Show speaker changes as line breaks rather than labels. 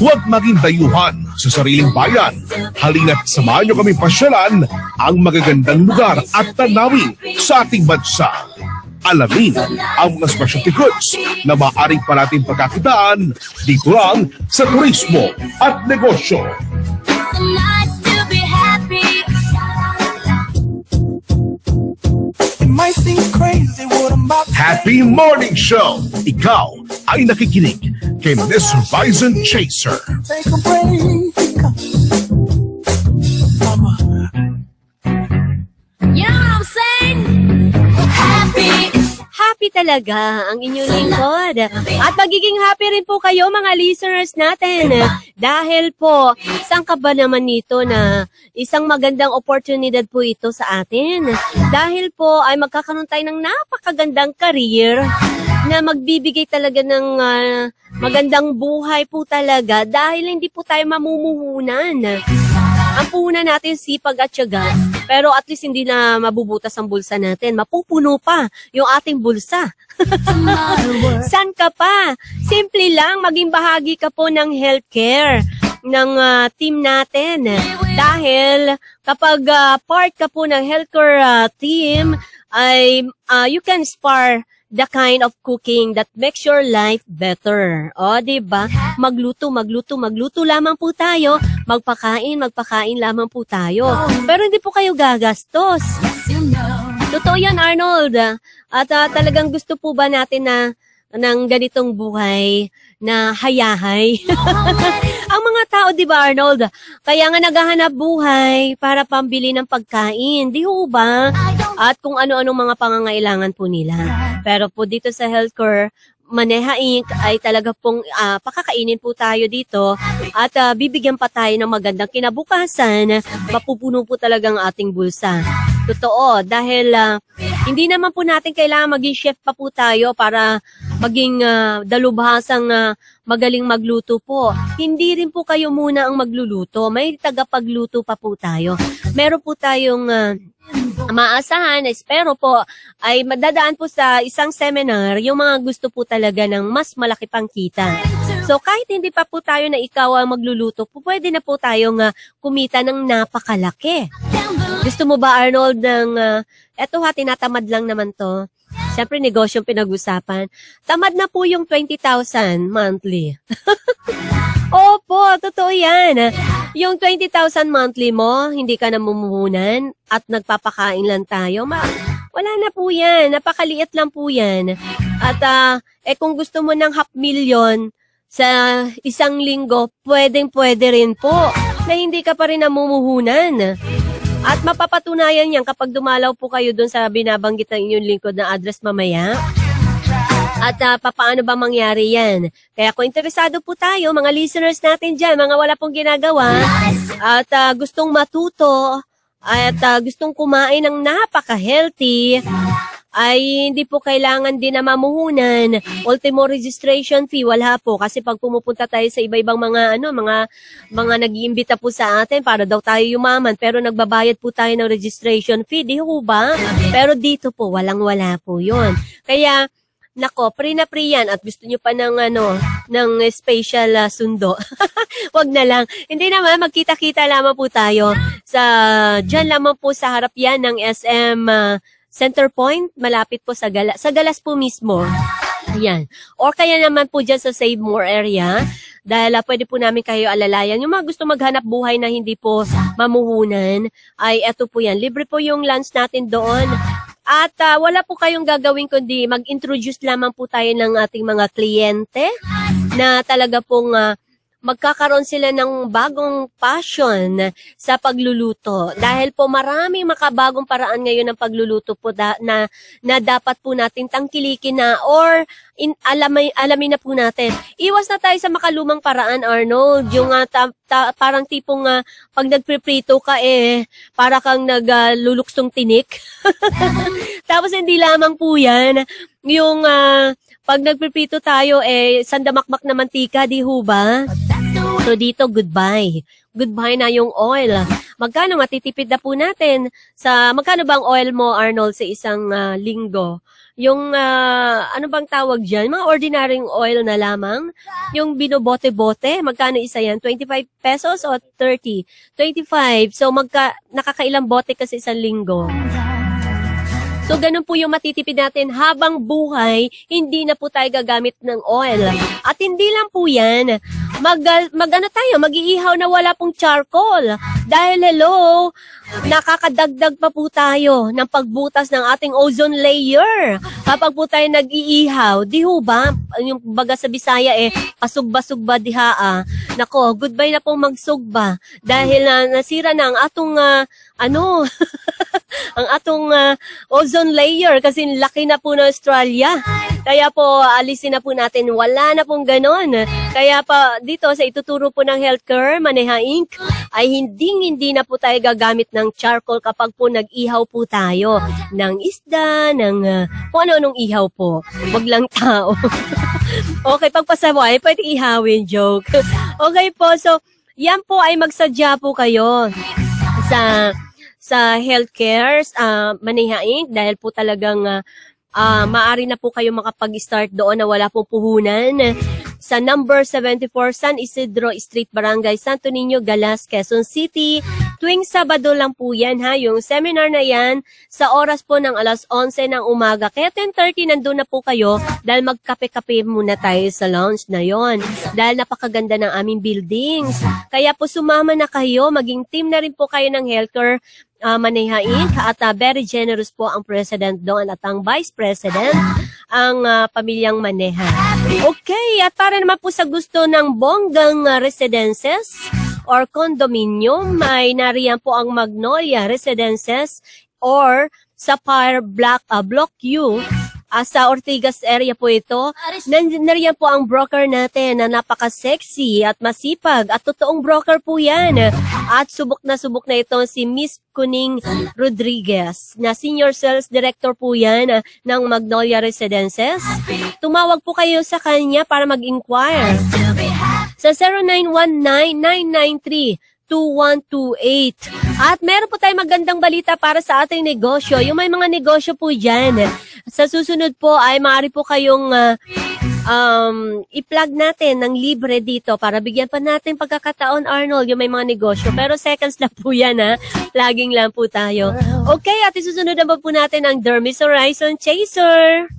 Huwag maging dayuhan sa sariling bayan. Halina't samahan niyo kami pasyalan ang magagandang lugar at tanawin sa ating bansa. Alamin ang mga specialty goods na maaaring pa natin pagkakitaan dito lang sa Turismo at Negosyo. Happy Morning Show! Ikaw ay nakikinig kay Miss Horizon Chaser. Take a break.
You know what I'm saying? Happy talaga ang inyong lingkod. At magiging happy rin po kayo mga listeners natin. Dahil po, saan ka ba naman nito na isang magandang oportunidad po ito sa atin? Dahil po ay magkakaroon tayo ng napakagandang career na magbibigay talaga ng magandang buhay po talaga dahil hindi po tayo mamumuhunan. Ang puhunan natin sipag at tiyaga, pero at least hindi na mabubutas ang bulsa natin. Mapupuno pa yung ating bulsa. San ka pa? Simple lang, maging bahagi ka po ng healthcare ng team natin. Dahil kapag part ka po ng healthcare team, ay you can spar the kind of cooking that makes your life better. O, diba? Magluto lamang po tayo. Magpakain lamang po tayo. Pero hindi po kayo gagastos. Totoo yan, Arnold. At talagang gusto po ba natin na ng ganitong buhay na hayahay? Ang mga tao, di ba, Arnold? Kaya nga naghahanap buhay para pambili ng pagkain. Di ho ba? At kung ano-anong mga pangangailangan po nila. Pero po dito sa healthcare, Maneha Inc. ay talaga pong pakakainin po tayo dito at bibigyan pa tayo ng magandang kinabukasan. Mapupuno po talagang ating bulsa. Totoo, dahil hindi naman po natin kailangan maging chef pa po tayo para maging dalubhasang magaling magluto po. Hindi rin po kayo muna ang magluluto. May tagapagluto pa po tayo. Meron po tayong maasahan, espero po, ay madadaan po sa isang seminar yung mga gusto po talaga ng mas malaki pang kita. So kahit hindi pa po tayo na ikaw ang magluluto, po, pwede na po tayong kumita ng napakalaki. Gusto mo ba, Arnold, ng eto tinatamad lang naman to. Siyempre, negosyong pinag-usapan. Tamad na po yung 20,000 monthly. Opo, totoo yan. Yung 20,000 monthly mo, hindi ka namumuhunan at nagpapakain lang tayo. Wala na po yan. Napakaliit lang po yan. At kung gusto mo ng 500,000 sa isang linggo, pwede rin po na hindi ka pa rin namumuhunan. At mapapatunayan yan kapag dumalaw po kayo dun sa binabanggit ng inyong lingkod na address mamaya. At paano ba mangyari yan? Kaya kung interesado po tayo, mga listeners natin dyan, mga wala pong ginagawa, at gustong matuto, at gustong kumain ng napaka-healthy, ay hindi po kailangan din na mamuhunan. Ultimo registration fee, wala po. Kasi pag pumupunta tayo sa iba-ibang mga nag-iimbita po sa atin para daw tayo yumaman, pero nagbabayad po tayo ng registration fee, di ho ba? Pero dito po, walang-wala po yun. Kaya, nako, free na free yan at gusto nyo pa ng special sundo. Wag na lang. Hindi naman, magkita-kita lamang po tayo. Dyan lamang po sa harap yan ng SM Center Point, malapit po sa Galas po mismo. Ayan. Or kaya naman po dyan sa Save More area, dahil pwede po namin kayo alalayan. Yung mga gusto maghanap buhay na hindi po mamuhunan, ay eto po yan. Libre po yung lunch natin doon. At wala po kayong gagawin kundi mag-introduce lamang po tayo ng ating mga kliyente na talaga pong magkakaroon sila ng bagong passion sa pagluluto. Dahil po maraming makabagong paraan ngayon ng pagluluto po na dapat po natin tangkilikin na or alamin na po natin. Iwas na tayo sa makalumang paraan, Arnold. Yung parang tipong pag nagpriprito ka para kang nagluluksong tinik. Tapos hindi lamang po yan. Yung pag nagpriprito tayo sandamakmak na mantika, di ho ba? So dito, goodbye. Goodbye na yung oil. Magkano matitipid na po natin? Magkano bang oil mo, Arnold, sa isang linggo? ano bang tawag dyan? Mga ordinaryong oil na lamang. Yung binobote-bote, magkano isa yan? 25 pesos o 30? 25. So, nakakailang bote kasi isang linggo. So, ganun po yung matitipid natin habang buhay, hindi na po tayo gagamit ng oil. At hindi lang po yan, mag-iihaw na wala pong charcoal. Dahil hello, nakakadagdag pa po tayo ng pagbutas ng ating ozone layer. Kapag po tayo nag-iihaw, di ho ba? Yung baga sa Bisaya pasugba-sugba diha. Nako, goodbye na pong magsugba. Dahil nasira na ang atong, ang atong ozone layer kasi laki na po ng Australia. Kaya po, alisin na po natin. Wala na pong ganon. Kaya pa dito sa ituturo po ng Healthcare Maneha Inc. ay hindi na po tayo gagamit ng charcoal kapag po nag-ihaw po tayo ng isda, ng kung ano-anong ihaw po. Wag lang tao. Okay, pagpasaway, pwede ihawin, joke. Okay po, so yan po ay magsadya po kayo sa Healthcare Maneha Inc. dahil po talagang maaari na po kayo makapag-start doon na wala po puhunan sa number 74 San Isidro Street, Barangay Santo Niño, Galas, Quezon City. Tuwing Sabado lang po yan ha, yung seminar na yan sa oras po ng alas 11 ng umaga. Kaya 10:30 nandun na po kayo dahil magkape-kape muna tayo sa lounge na yon. Dahil napakaganda ng aming buildings. Kaya po sumama na kayo, maging team na rin po kayo ng Healthcare Maneha Inc. At very generous po ang President doon at ang Vice President, ang pamilyang Maneha. Okay, at para naman po sa gusto ng bonggang residences or condominium, ay nariyan po ang Magnolia Residences or Sapphire Block U. Sa Ortigas area po ito. Nariyan po ang broker natin na napaka-sexy at masipag at totoong broker po yan. At subok na ito si Miss Kuning Rodriguez na Senior Sales Director po yan ng Magnolia Residences. Tumawag po kayo sa kanya para mag-inquire sa 0919-993-2128. At meron po tayong magandang balita para sa ating negosyo. Yung may mga negosyo po dyan. Sa susunod po ay maaari po kayong i-plug natin ng libre dito para bigyan pa natin pagkakataon, Arnold, yung may mga negosyo. Pero seconds lang po yan ha. Plugging lang po tayo. Okay, at isusunod naman po natin ang Dermis Horizon Chaser.